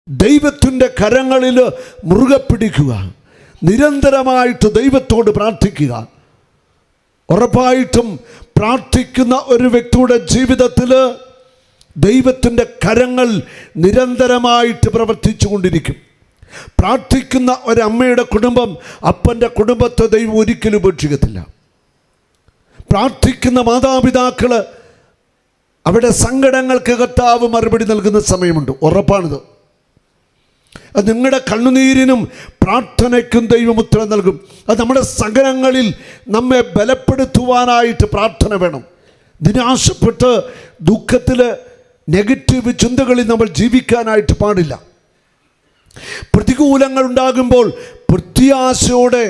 ദൈവത്തിൻ്റെ കരങ്ങളിൽ മുറുകെ പിടിക്കുക, നിരന്തരമായിട്ട് ദൈവത്തോട് പ്രാർത്ഥിക്കുക. ഉറപ്പായിട്ടും പ്രാർത്ഥിക്കുന്ന ഒരു വ്യക്തിയുടെ ജീവിതത്തിൽ ദൈവത്തിൻ്റെ കരങ്ങൾ നിരന്തരമായിട്ട് പ്രവർത്തിച്ചു കൊണ്ടിരിക്കും. പ്രാർത്ഥിക്കുന്ന ഒരമ്മയുടെ കുടുംബം, അപ്പൻ്റെ കുടുംബത്തെ ദൈവം ഒരിക്കലും ഉപേക്ഷിക്കത്തില്ല. പ്രാർത്ഥിക്കുന്ന മാതാപിതാക്കൾ, അവിടെ സങ്കടങ്ങൾക്ക് കർത്താവ് മറുപടി നൽകുന്ന സമയമുണ്ട്. ഉറപ്പാണിത്. അത് നിങ്ങളുടെ കണ്ണുനീരിനും പ്രാർത്ഥനയ്ക്കും ദൈവം ഉത്തരം നൽകും. അത് നമ്മുടെ സങ്കടങ്ങളിൽ നമ്മെ ബലപ്പെടുത്തുവാനായിട്ട് പ്രാർത്ഥന വേണം. നിരാശപ്പെട്ട് ദുഃഖത്തിൽ നെഗറ്റീവ് ചിന്തകളിൽ നമ്മൾ ജീവിക്കാനായിട്ട് പാടില്ല. പ്രതികൂലങ്ങൾ ഉണ്ടാകുമ്പോൾ പ്രത്യാശയോടെ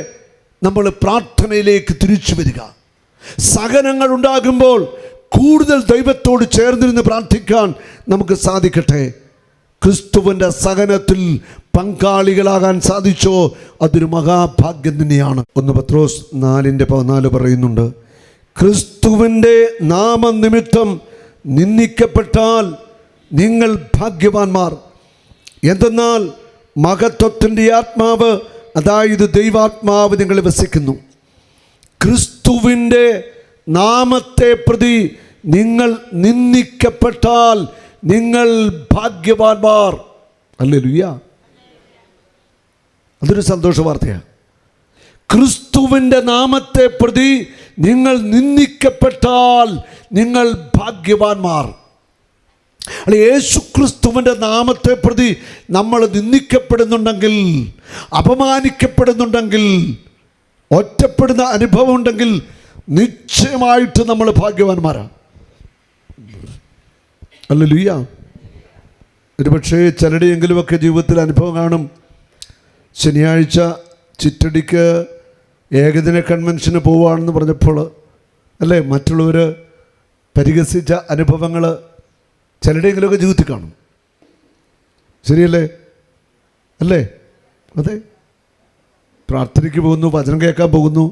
നമ്മൾ പ്രാർത്ഥനയിലേക്ക് തിരിച്ചു വരിക. സഹനങ്ങൾ ഉണ്ടാകുമ്പോൾ കൂടുതൽ ദൈവത്തോട് ചേർന്നിരുന്ന് പ്രാർത്ഥിക്കാൻ നമുക്ക് സാധിക്കട്ടെ. ക്രിസ്തുവിൻ്റെ സഹനത്തിൽ പങ്കാളികളാകാൻ സാധിച്ചോ, അതൊരു മഹാഭാഗ്യം തന്നെയാണ്. 1 പത്രോസ് 4:14 പറയുന്നുണ്ട്, ക്രിസ്തുവിൻ്റെ നാമനിമിത്തം നിന്ദിക്കപ്പെട്ടാൽ നിങ്ങൾ ഭാഗ്യവാന്മാർ. എന്തെന്നാൽ മഹത്വത്തിൻ്റെ ആത്മാവ്, അതായത് ദൈവാത്മാവ് നിങ്ങളെ വസിക്കുന്നു. ക്രിസ്തുവിൻ്റെ നാമത്തെ പ്രതി നിങ്ങൾ നിന്ദിക്കപ്പെട്ടാൽ നിങ്ങൾ ഭാഗ്യവാന്മാർ. ഹല്ലേലൂയ. അതൊരു സന്തോഷ വാർത്തയാണ്. ക്രിസ്തുവിൻ്റെ നാമത്തെ പ്രതി നിങ്ങൾ നിന്ദിക്കപ്പെട്ടാൽ നിങ്ങൾ ഭാഗ്യവാന്മാർ. അല്ലെ, യേശു ക്രിസ്തുവിൻ്റെ നാമത്തെ പ്രതി നമ്മൾ നിന്ദിക്കപ്പെടുന്നുണ്ടെങ്കിൽ, അപമാനിക്കപ്പെടുന്നുണ്ടെങ്കിൽ, ഒറ്റപ്പെടുന്ന അനുഭവം ഉണ്ടെങ്കിൽ നിശ്ചയമായിട്ട് നമ്മൾ ഭാഗ്യവാന്മാരാണ്. ഹല്ലേലൂയ. ഒരുപക്ഷേ ചിലരുടെയെങ്കിലുമൊക്കെ ജീവിതത്തിൽ അനുഭവം കാണും. ശനിയാഴ്ച ചിറ്റടിക്ക് ഏകദിന കൺവെൻഷന് പോവുകയാണെന്ന് പറഞ്ഞപ്പോൾ, അല്ലേ, മറ്റുള്ളവർ പരിഹസിച്ച അനുഭവങ്ങൾ ചിലരുടെയെങ്കിലുമൊക്കെ ജീവിതത്തിൽ കാണും. ശരിയല്ലേ? അല്ലേ? അതെ. പ്രാർത്ഥനയ്ക്ക് പോകുന്നു, വചനം കേൾക്കാൻ പോകുന്നു,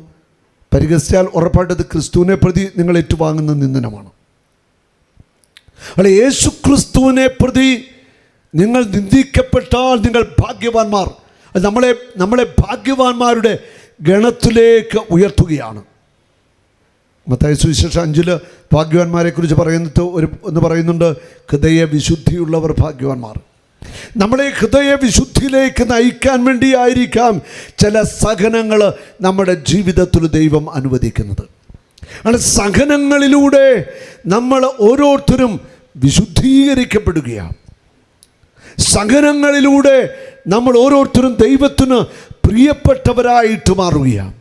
പരിഹസിച്ചാൽ ഉറപ്പായിട്ടത് ക്രിസ്തുവിനെ പ്രതി നിങ്ങൾ ഏറ്റുവാങ്ങുന്ന നിന്ദനമാണ്. അല്ലെ, യേശു ക്രിസ്തുവിനെ പ്രതി നിങ്ങൾ നിന്ദിക്കപ്പെട്ടാൽ നിങ്ങൾ ഭാഗ്യവാന്മാർ. നമ്മളെ ഭാഗ്യവാന്മാരുടെ ഗണത്തിലേക്ക് ഉയർത്തുകയാണ്. മത്തായി സുവിശേഷം 5 ഭാഗ്യവാന്മാരെക്കുറിച്ച് പറയുന്നുണ്ട്, ഹൃദയവിശുദ്ധിയുള്ളവർ ഭാഗ്യവാന്മാർ. നമ്മളെ ഹൃദയവിശുദ്ധിയിലേക്ക് നയിക്കാൻ വേണ്ടിയായിരിക്കാം ചില സഹനങ്ങൾ നമ്മുടെ ജീവിതത്തിൽ ദൈവം അനുവദിക്കുന്നത്. അങ്ങനെ സഹനങ്ങളിലൂടെ നമ്മൾ ഓരോരുത്തരും വിശുദ്ധീകരിക്കപ്പെടുകയാണ്. സഹനങ്ങളിലൂടെ നമ്മൾ ഓരോരുത്തരും ദൈവത്തിന് പ്രിയപ്പെട്ടവരായിട്ട് മാറുകയാണ്.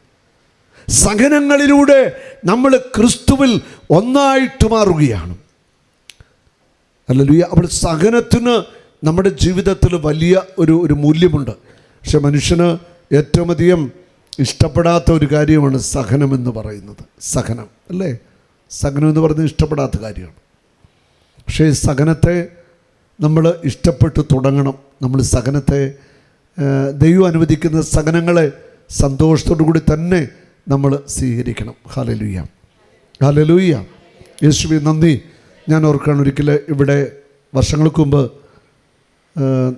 സഹനങ്ങളിലൂടെ നമ്മൾ ക്രിസ്തുവിൽ ഒന്നായിട്ട് മാറുകയാണ്. ഹല്ലേലൂയ. അപ്പോൾ സഹനത്തിന് നമ്മുടെ ജീവിതത്തിൽ വലിയ ഒരു മൂല്യമുണ്ട്. പക്ഷെ മനുഷ്യന് ഏറ്റവും അധികം ഇഷ്ടപ്പെടാത്ത ഒരു കാര്യമാണ് സഹനമെന്ന് പറയുന്നത്. സഹനം, അല്ലേ? സഹനം എന്ന് പറയുന്നത് ഇഷ്ടപ്പെടാത്ത കാര്യമാണ്. പക്ഷേ സഹനത്തെ നമ്മൾ ഇഷ്ടപ്പെട്ട് തുടങ്ങണം. നമ്മൾ സഹനത്തെ, ദൈവം അനുവദിക്കുന്ന സഹനങ്ങളെ സന്തോഷത്തോടു കൂടി തന്നെ നമ്മൾ സ്വീകരിക്കണം. Hallelujah, hallelujah. യേശുവേ നന്ദി. ഞാൻ ഓർക്കുകയാണ്, ഒരിക്കൽ ഇവിടെ വർഷങ്ങൾക്ക് മുമ്പ്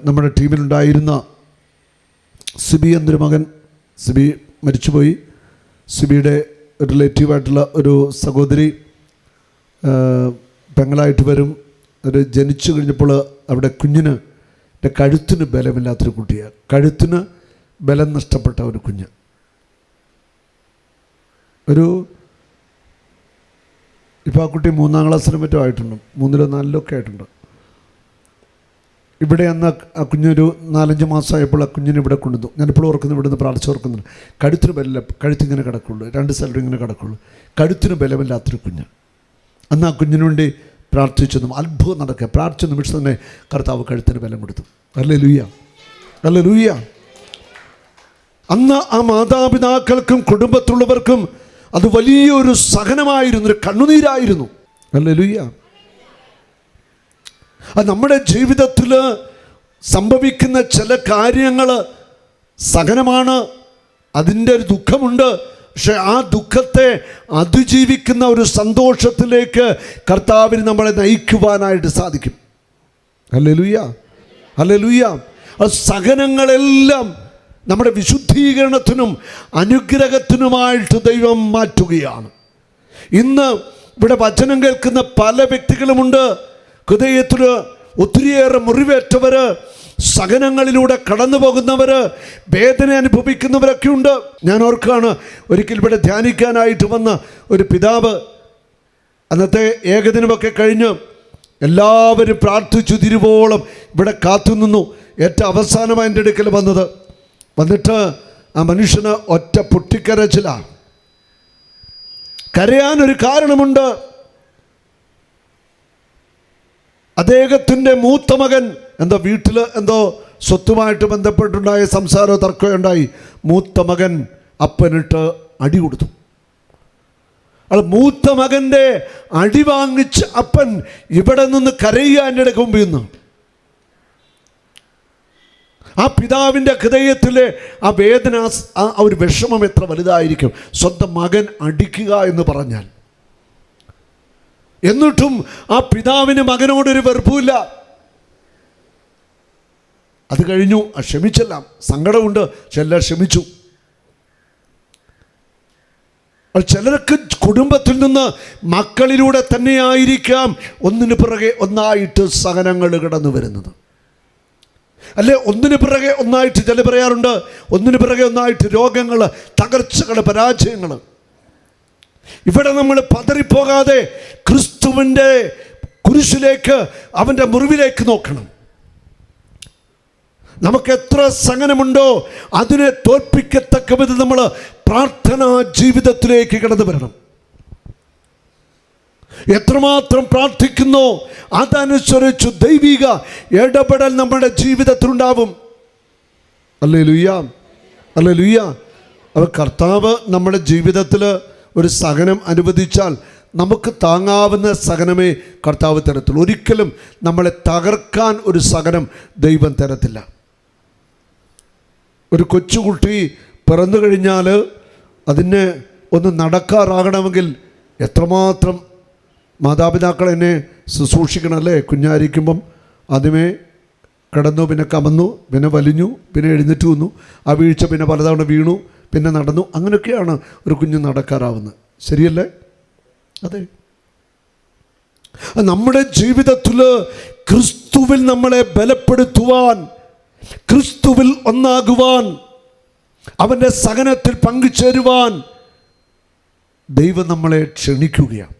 നമ്മുടെ ടീമിലുണ്ടായിരുന്ന സിബി എന്നൊരു മകൻ, സിബി മരിച്ചുപോയി. സിബിയുടെ റിലേറ്റീവായിട്ടുള്ള ഒരു സഹോദരി പെങ്ങളായിട്ട് വരും. ഒരു ജനിച്ചു കഴിഞ്ഞപ്പോൾ അവിടെ കുഞ്ഞിന് കഴുത്തിന് ബലമില്ലാത്തൊരു കുട്ടിയാണ്. കഴുത്തിന് ബലം നഷ്ടപ്പെട്ട ഒരു കുഞ്ഞ്. ഇപ്പോൾ ആ കുട്ടി 3ാം ക്ലാസ്സിലും മറ്റോ ആയിട്ടുണ്ട്, 3-ലോ 4-ലോ ഒക്കെ ആയിട്ടുണ്ട്. ഇവിടെ അന്ന് ആ കുഞ്ഞൊരു 4-5 മാസമായപ്പോൾ ആ കുഞ്ഞിനെ ഇവിടെ കൊണ്ടുവന്നു. ഞാനിപ്പോൾ ഓർക്കുന്നു, ഇവിടെ നിന്ന് പ്രാർത്ഥിച്ച് ഓർക്കുന്നുണ്ട്. കഴുത്തിന് ബലമില്ല, കഴുത്തിങ്ങനെ കിടക്കുള്ളൂ, 2 സൈഡിലും ഇങ്ങനെ കിടക്കുള്ളൂ. കഴുത്തിന് ബലമില്ലാത്തൊരു കുഞ്ഞ്. അന്ന് ആ കുഞ്ഞിന് വേണ്ടി പ്രാർത്ഥിച്ചെന്നും അത്ഭുതം നടക്കുക. പ്രാർത്ഥിച്ച നിമിഷം തന്നെ കർത്താവ് കഴുത്തിന് ബലം കൊടുത്തു. Hallelujah, hallelujah. അന്ന് ആ മാതാപിതാക്കൾക്കും കുടുംബത്തിലുള്ളവർക്കും അത് വലിയൊരു സഹനമായിരുന്നു, ഒരു കണ്ണുനീരായിരുന്നു. ഹല്ലേലൂയ. അത് നമ്മുടെ ജീവിതത്തിൽ സംഭവിക്കുന്ന ചില കാര്യങ്ങൾ സഹനമാണ്, അതിൻ്റെ ഒരു ദുഃഖമുണ്ട്. പക്ഷെ ആ ദുഃഖത്തെ അതിജീവിക്കുന്ന ഒരു സന്തോഷത്തിലേക്ക് കർത്താവിന് നമ്മളെ നയിക്കുവാനായിട്ട് സാധിക്കും. Hallelujah, hallelujah. ആ സഹനങ്ങളെല്ലാം നമ്മുടെ വിശുദ്ധീകരണത്തിനും അനുഗ്രഹത്തിനുമായിട്ട് ദൈവം മാറ്റുകയാണ്. ഇന്ന് ഇവിടെ വചനം കേൾക്കുന്ന പല വ്യക്തികളുമുണ്ട്. ഹൃദയത്തിൽ ഒത്തിരിയേറെ മുറിവേറ്റവർ, സഹനങ്ങളിലൂടെ കടന്നു പോകുന്നവർ, വേദന അനുഭവിക്കുന്നവരൊക്കെ ഉണ്ട്. ഞാൻ ഓർക്കാണ്, ഒരിക്കൽ ഇവിടെ ധ്യാനിക്കാനായിട്ട് വന്ന ഒരു പിതാവ്, അന്നത്തെ ഏകദിനമൊക്കെ കഴിഞ്ഞ് എല്ലാവരും പ്രാർത്ഥിച്ചു തിരുവോളം ഇവിടെ കാത്തുനിന്നു. ഏറ്റവും അവസാനമായി എൻ്റെ അടുക്കൽ വന്നിട്ട് ആ മനുഷ്യന് ഒറ്റ പൊട്ടിക്കരച്ചിലാണ്. കരയാനൊരു കാരണമുണ്ട്. അദ്ദേഹത്തിൻ്റെ മൂത്ത മകൻ എന്തോ വീട്ടിൽ എന്തോ സ്വത്തുമായിട്ട് ബന്ധപ്പെട്ടുണ്ടായ സംസാരമോ തർക്കമോ ഉണ്ടായി. മൂത്ത മകൻ അപ്പനിട്ട് അടി കൊടുത്തു. അത് മൂത്ത മകൻ്റെ അടി വാങ്ങിച്ച് അപ്പൻ ഇവിടെ നിന്ന് കരയുക എൻ്റെ ഇടയ്ക്ക് മുമ്പിൽ നിന്ന്. ആ പിതാവിൻ്റെ ഹൃദയത്തിലെ ആ വേദന, ആ ഒരു വിഷമം എത്ര വലുതായിരിക്കും സ്വന്തം മകൻ അടിക്കുക എന്ന് പറഞ്ഞാൽ. എന്നിട്ടും ആ പിതാവിന് മകനോടൊരു വെറുപ്പില്ല. അത് കഴിഞ്ഞു, ക്ഷമിച്ചെല്ലാം. സങ്കടമുണ്ട്, ചിലർ ക്ഷമിച്ചു. ചിലർക്ക് കുടുംബത്തിൽ നിന്ന് മക്കളിലൂടെ തന്നെയായിരിക്കാം ഒന്നിനു പിറകെ ഒന്നായിട്ട് സഹനങ്ങൾ കടന്നു വരുന്നത്. അല്ലെ, ഒന്നിനു പിറകെ ഒന്നായിട്ട് ചില പറയാറുണ്ട്, ഒന്നിനു പിറകെ ഒന്നായിട്ട് രോഗങ്ങൾ, തകർച്ചകൾ, പരാജയങ്ങൾ. ഇവിടെ നമ്മൾ പതറിപ്പോകാതെ ക്രിസ്തുവിൻ്റെ കുരിശിലേക്ക്, അവൻ്റെ മുറിവിലേക്ക് നോക്കണം. നമുക്ക് എത്ര സഹനമുണ്ടോ അതിനെ തോൽപ്പിക്കത്തക്ക വിധം നമ്മൾ പ്രാർത്ഥനാ ജീവിതത്തിലേക്ക് കടന്നു വരണം. എത്രമാത്രം പ്രാർത്ഥിക്കുന്നോ അതനുസരിച്ച് ദൈവിക ഇടപെടൽ നമ്മുടെ ജീവിതത്തിലുണ്ടാവും. Hallelujah, hallelujah. അപ്പോൾ കർത്താവ് നമ്മുടെ ജീവിതത്തിൽ ഒരു സഹനം അനുവദിച്ചാൽ നമുക്ക് താങ്ങാവുന്ന സഹനമേ കർത്താവ് തരത്തുള്ളൂ. ഒരിക്കലും നമ്മളെ തകർക്കാൻ ഒരു സഹനം ദൈവം തരത്തില്ല. ഒരു കൊച്ചുകുട്ടി പിറന്നു കഴിഞ്ഞാൽ അതിനെ ഒന്ന് നടക്കാറാകണമെങ്കിൽ എത്രമാത്രം മാതാപിതാക്കൾ എന്നെ ശുശ്രൂഷിക്കണം, അല്ലേ? കുഞ്ഞായിരിക്കുമ്പം ആദ്യമേ കിടന്നു, പിന്നെ കമന്നു, പിന്നെ വലിഞ്ഞു, പിന്നെ എഴുന്നേറ്റ് വന്നു, ആ വീഴ്ച പിന്നെ പലതവണ വീണു, പിന്നെ നടന്നു. അങ്ങനെയൊക്കെയാണ് ഒരു കുഞ്ഞ് നടക്കാറാവുന്നത്. ശരിയല്ലേ? അതെ. നമ്മുടെ ജീവിതത്തിൽ ക്രിസ്തുവിൽ നമ്മളെ ബലപ്പെടുത്തുവാൻ, ക്രിസ്തുവിൽ ഒന്നാകുവാൻ, അവൻ്റെ സഹനത്തിൽ പങ്കുചേരുവാൻ ദൈവം നമ്മളെ ക്ഷണിക്കുകയാണ്.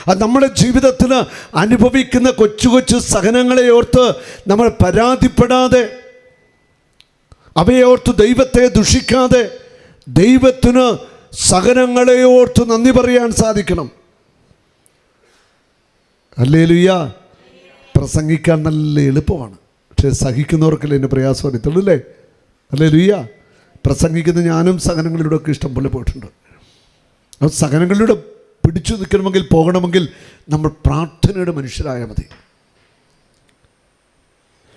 അത് നമ്മുടെ ജീവിതത്തിൽ അനുഭവിക്കുന്ന കൊച്ചു കൊച്ചു സഹനങ്ങളെ ഓർത്ത് നമ്മൾ പരാതിപ്പെടാതെ, അവയെ ഓർത്ത് ദൈവത്തെ ദുഷിക്കാതെ, ദൈവത്തിന് സഹനങ്ങളെ ഓർത്ത് നന്ദി പറയാൻ സാധിക്കണം. ഹല്ലേലൂയ. പ്രസംഗിക്കാൻ നല്ല എളുപ്പമാണ്, പക്ഷേ സഹിക്കുന്നവർക്കല്ലേ എൻ്റെ പ്രയാസം അറിയത്തുള്ളൂ, അല്ലേ? ഹല്ലേലൂയ. പ്രസംഗിക്കുന്ന ഞാനും സഹനങ്ങളിലൂടെയൊക്കെ ഇഷ്ടം പോലെ പോയിട്ടുണ്ട്. ആ സഹനങ്ങളിലൂടെ പിടിച്ചു നിൽക്കണമെങ്കിൽ, പോകണമെങ്കിൽ നമ്മൾ പ്രാർത്ഥനയുടെ മനുഷ്യരായാൽ മതി.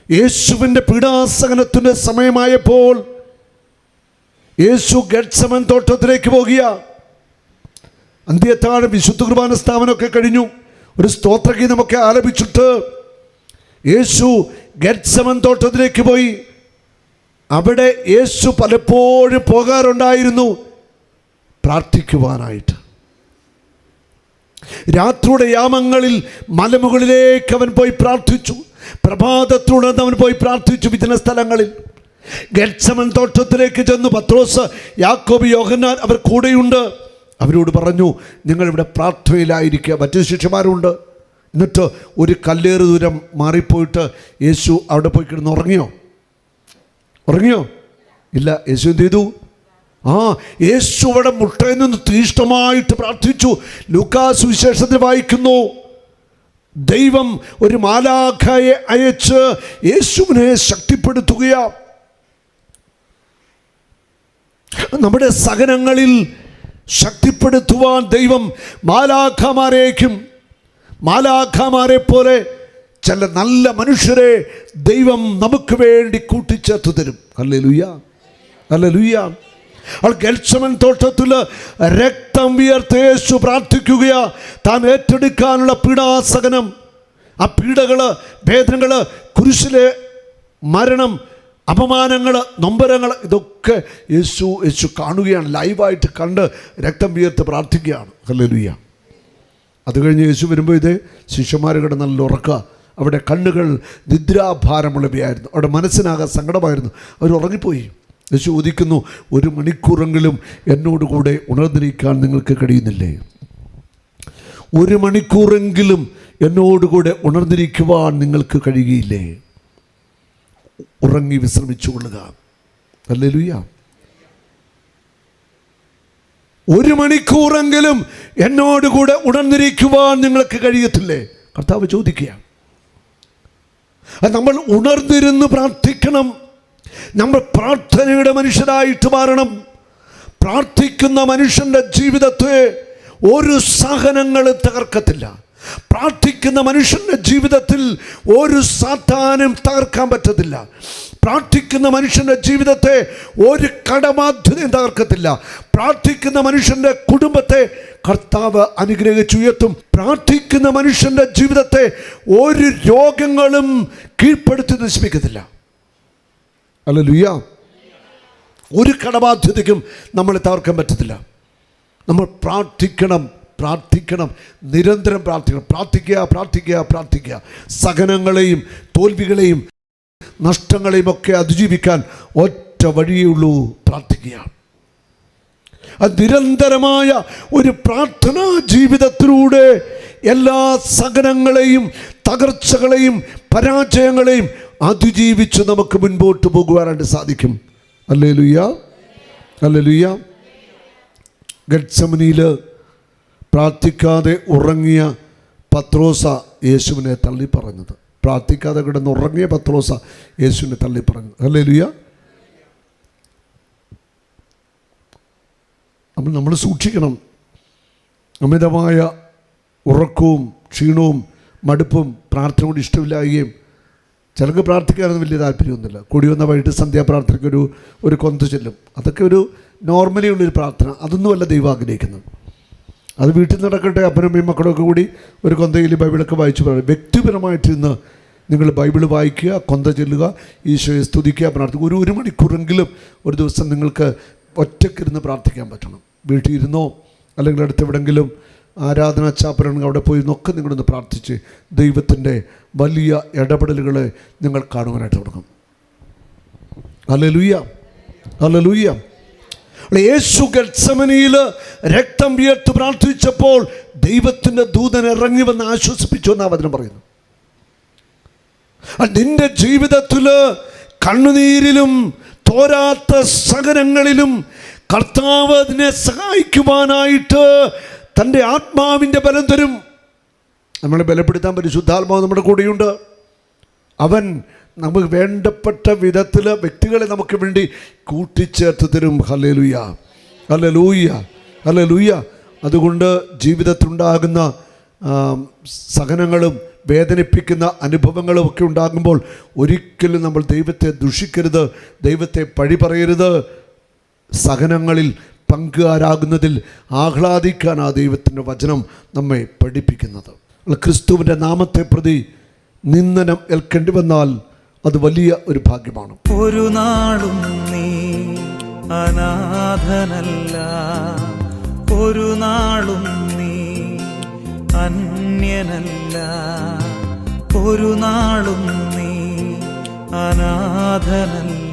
യേശുവിൻ്റെ പീഡാസഹനത്തിൻ്റെ സമയമായപ്പോൾ യേശു ഗെത്സമൻ തോട്ടത്തിലേക്ക് പോകുക. അന്ത്യത്താഴ വിശുദ്ധ കുർബാന സ്ഥാപനമൊക്കെ കഴിഞ്ഞു, ഒരു സ്തോത്രഗീതമൊക്കെ ആലപിച്ചിട്ട് യേശു ഗെത്സമൻ തോട്ടത്തിലേക്ക് പോയി. അവിടെ യേശു പലപ്പോഴും പോകാറുണ്ടായിരുന്നു പ്രാർത്ഥിക്കുവാനായിട്ട്. രാത്രിയുടെ യാമങ്ങളിൽ മലമുകളിലേക്ക് അവൻ പോയി പ്രാർത്ഥിച്ചു. പ്രഭാതത്തിലൂടെ അവൻ പോയി പ്രാർത്ഥിച്ചു വിജന സ്ഥലങ്ങളിൽ. ഗെത്സമൻ തോട്ടത്തിലേക്ക് ചെന്നു. പത്രോസ്, യാക്കോബ്, യോഹന്നാൻ അവർ കൂടെയുണ്ട്. അവരോട് പറഞ്ഞു, നിങ്ങളിവിടെ പ്രാർത്ഥനയിലായിരിക്കുക. മറ്റു ശിഷ്യന്മാരുണ്ട്. എന്നിട്ട് ഒരു കല്ലേറ് ദൂരം മാറിപ്പോയിട്ട് യേശു അവിടെ പോയി കിടന്ന് ഉറങ്ങിയോ? ഇല്ല. യേശു എന്ത് ചെയ്തു? യേശു അവിടെ മുട്ടയിൽ നിന്ന് തീഷ്ണമായിട്ട് പ്രാർത്ഥിച്ചു. ലൂക്കാസ് സുവിശേഷത്തിൽ വായിക്കുന്നു, ദൈവം ഒരു മാലാഖയെ അയച്ച് യേശുവിനെ ശക്തിപ്പെടുത്തുകയാണ്. നമ്മുടെ സഹനങ്ങളിൽ ശക്തിപ്പെടുത്തുവാൻ ദൈവം മാലാഖമാരെ പോലെ ചില നല്ല മനുഷ്യരെ ദൈവം നമുക്ക് വേണ്ടി കൂട്ടിച്ചേർത്തു തരും. Hallelujah, hallelujah. ഗെത്സമൻ തോട്ടത്തിൽ രക്തം വിയർത്ത് യേശു പ്രാർത്ഥിക്കുകയാ. താൻ ഏറ്റെടുക്കാനുള്ള പീഡാസഹനം, ആ പീഡകൾ, വേദനകൾ, കുരിശിലെ മരണം, അപമാനങ്ങൾ, നൊമ്പരങ്ങൾ, ഇതൊക്കെ യേശു കാണുകയാണ്. ലൈവായിട്ട് കണ്ട് രക്തം വിയർത്ത് പ്രാർത്ഥിക്കുകയാണ്. ഹല്ലേലൂയ. അത് കഴിഞ്ഞ് യേശു വരുമ്പോൾ ഇത് ശിഷ്യന്മാർ കിടന്ന് നല്ല ഉറക്കുക. അവിടെ കണ്ണുകൾ നിദ്രാഭാരമുള്ളവയായിരുന്നു. അവിടെ മനസ്സിനാകെ സങ്കടമായിരുന്നു. അവർ ഉറങ്ങിപ്പോയി. യേശു ചോദിക്കുന്നു, 1 മണിക്കൂറെങ്കിലും എന്നോടുകൂടെ ഉണർന്നിരിക്കാൻ നിങ്ങൾക്ക് കഴിയുന്നില്ലേ? 1 മണിക്കൂറെങ്കിലും എന്നോടുകൂടെ ഉണർന്നിരിക്കുവാൻ നിങ്ങൾക്ക് കഴിയുകയില്ലേ? ഉറങ്ങി വിശ്രമിച്ചു കൊള്ളുക. ഹല്ലേലൂയ. 1 മണിക്കൂറെങ്കിലും എന്നോടുകൂടെ ഉണർന്നിരിക്കുവാൻ നിങ്ങൾക്ക് കഴിയത്തില്ലേ? കർത്താവ് ചോദിക്കുക. നമ്മൾ ഉണർന്നിരുന്ന് പ്രാർത്ഥിക്കണം. നമ്മൾ പ്രാർത്ഥനയുടെ മനുഷ്യരായിട്ട് മാറണം. പ്രാർത്ഥിക്കുന്ന മനുഷ്യൻ്റെ ജീവിതത്തെ ഒരു സഹനങ്ങളും തകർക്കത്തില്ല. പ്രാർത്ഥിക്കുന്ന മനുഷ്യൻ്റെ ജീവിതത്തിൽ ഒരു സാത്താനും തകർക്കാൻ പറ്റത്തില്ല. പ്രാർത്ഥിക്കുന്ന മനുഷ്യൻ്റെ ജീവിതത്തെ ഒരു കടബാധ്യതയും തകർക്കത്തില്ല. പ്രാർത്ഥിക്കുന്ന മനുഷ്യൻ്റെ കുടുംബത്തെ കർത്താവ് അനുഗ്രഹിച്ചുയർത്തും. പ്രാർത്ഥിക്കുന്ന മനുഷ്യൻ്റെ ജീവിതത്തെ ഒരു രോഗങ്ങളും കീഴ്പ്പെടുത്തി നശിപ്പിക്കത്തില്ല. ഹല്ലേലൂയ. ഒരു കടബാധ്യതയ്ക്കും നമ്മളെ തകർക്കാൻ പറ്റത്തില്ല. നമ്മൾ പ്രാർത്ഥിക്കണം, നിരന്തരം പ്രാർത്ഥിക്കുക. സഹനങ്ങളെയും തോൽവികളെയും നഷ്ടങ്ങളെയും ഒക്കെ അതിജീവിക്കാൻ ഒറ്റ വഴിയേ ഉള്ളൂ, പ്രാർത്ഥിക്കുക. അത് നിരന്തരമായ ഒരു പ്രാർത്ഥനാ ജീവിതത്തിലൂടെ എല്ലാ സഹനങ്ങളെയും തകർച്ചകളെയും പരാജയങ്ങളെയും അതിജീവിച്ച് നമുക്ക് മുൻപോട്ട് പോകുവാനായിട്ട് സാധിക്കും. Hallelujah, hallelujah. ഗെത്സമനിയിൽ പ്രാർത്ഥിക്കാതെ ഉറങ്ങിയ പത്രോസ യേശുവിനെ തള്ളി പറഞ്ഞത്. പ്രാർത്ഥിക്കാതെ കിടന്ന് ഉറങ്ങിയ പത്രോസ യേശുവിനെ തള്ളി പറഞ്ഞത്. ഹല്ലേലൂയ. അപ്പോൾ നമ്മൾ സൂക്ഷിക്കണം. അമിതമായ ഉറക്കവും ക്ഷീണവും മടുപ്പും പ്രാർത്ഥനയോട് ഇഷ്ടമില്ലായെയും, ചിലർക്ക് പ്രാർത്ഥിക്കാനൊന്നും വലിയ താല്പര്യമൊന്നുമില്ല. കൂടി വന്ന വൈകിട്ട് സന്ധ്യാപ്രാർത്ഥനയ്ക്ക് ഒരു കൊന്ത ചെല്ലും. അതൊക്കെ ഒരു നോർമലി ഉള്ളൊരു പ്രാർത്ഥന. അതൊന്നുമല്ല ദൈവം ആഗ്രഹിക്കുന്നത്. അത് വീട്ടിൽ നടക്കട്ടെ. അപ്പനമ്മയും മക്കളൊക്കെ കൂടി ഒരു കൊന്തയിൽ ബൈബിളൊക്കെ വായിച്ച് പറയും. വ്യക്തിപരമായിട്ടിരുന്ന് നിങ്ങൾ ബൈബിൾ വായിക്കുക, കൊന്ത ചെല്ലുക, ഈശോയെ സ്തുതിക്കുക, പ്രാർത്ഥിക്കുക. ഒരു മണിക്കൂറെങ്കിലും ഒരു ദിവസം നിങ്ങൾക്ക് ഒറ്റയ്ക്കിരുന്ന് പ്രാർത്ഥിക്കാൻ പറ്റണം. വീട്ടിൽ ഇരുന്നോ അല്ലെങ്കിൽ അടുത്ത് എവിടെയെങ്കിലും ആരാധനാ ചാപ്പലാണെങ്കിൽ അവിടെ പോയി നിന്നൊക്കെ നിങ്ങളൊന്ന് പ്രാർത്ഥിച്ച് ദൈവത്തിൻ്റെ വലിയ ഇടപെടലുകളെ നിങ്ങൾ കാണുവാനായിട്ട് തുടങ്ങും. Hallelujah, hallelujah. യേശു ഗെത്സമനിയിൽ രക്തം വിയർത്ത് പ്രാർത്ഥിച്ചപ്പോൾ ദൈവത്തിൻ്റെ ദൂതൻ ഇറങ്ങി വന്ന് ആശ്വസിപ്പിച്ചു എന്നാണ് വചനം പറയുന്നത്. നിന്റെ ജീവിതത്തിൽ കണ്ണുനീരിലും തോരാത്ത സഹനങ്ങളിലും കർത്താവ് അതിനെ സഹായിക്കുവാനായിട്ട് തൻ്റെ ആത്മാവിൻ്റെ ബലം തരും. നമ്മളെ ബലപ്പെടുത്താൻ പരിശുദ്ധാത്മാവ് നമ്മുടെ കൂടെയുണ്ട്. അവൻ നമുക്ക് വേണ്ടപ്പെട്ട വിധത്തിൽ വ്യക്തികളെ നമുക്ക് വേണ്ടി കൂട്ടിച്ചേർത്ത് തരും. Hallelujah, hallelujah, hallelujah. അതുകൊണ്ട് ജീവിതത്തിലുണ്ടാകുന്ന സഹനങ്ങളും വേദനിപ്പിക്കുന്ന അനുഭവങ്ങളും ഒക്കെ ഉണ്ടാകുമ്പോൾ ഒരിക്കലും നമ്മൾ ദൈവത്തെ ദുഷിക്കരുത്, ദൈവത്തെ പഴി പറയരുത്. സഹനങ്ങളിൽ പങ്കുകാരാകുന്നതിൽ ആഹ്ലാദിക്കാൻ ആ ദൈവത്തിൻ്റെ വചനം നമ്മെ പഠിപ്പിക്കുന്നത്. ക്രിസ്തുവിൻ്റെ നാമത്തെ പ്രതി നിന്ദനം ഏൽക്കേണ്ടി വന്നാൽ അത് വലിയ ഒരു ഭാഗ്യമാണ്. ഒരു നാളും നീ അനാഥനല്ല, ഒരു നാളും നീ അന്യനല്ല, ഒരു നാളും നീ അനാഥനല്ല.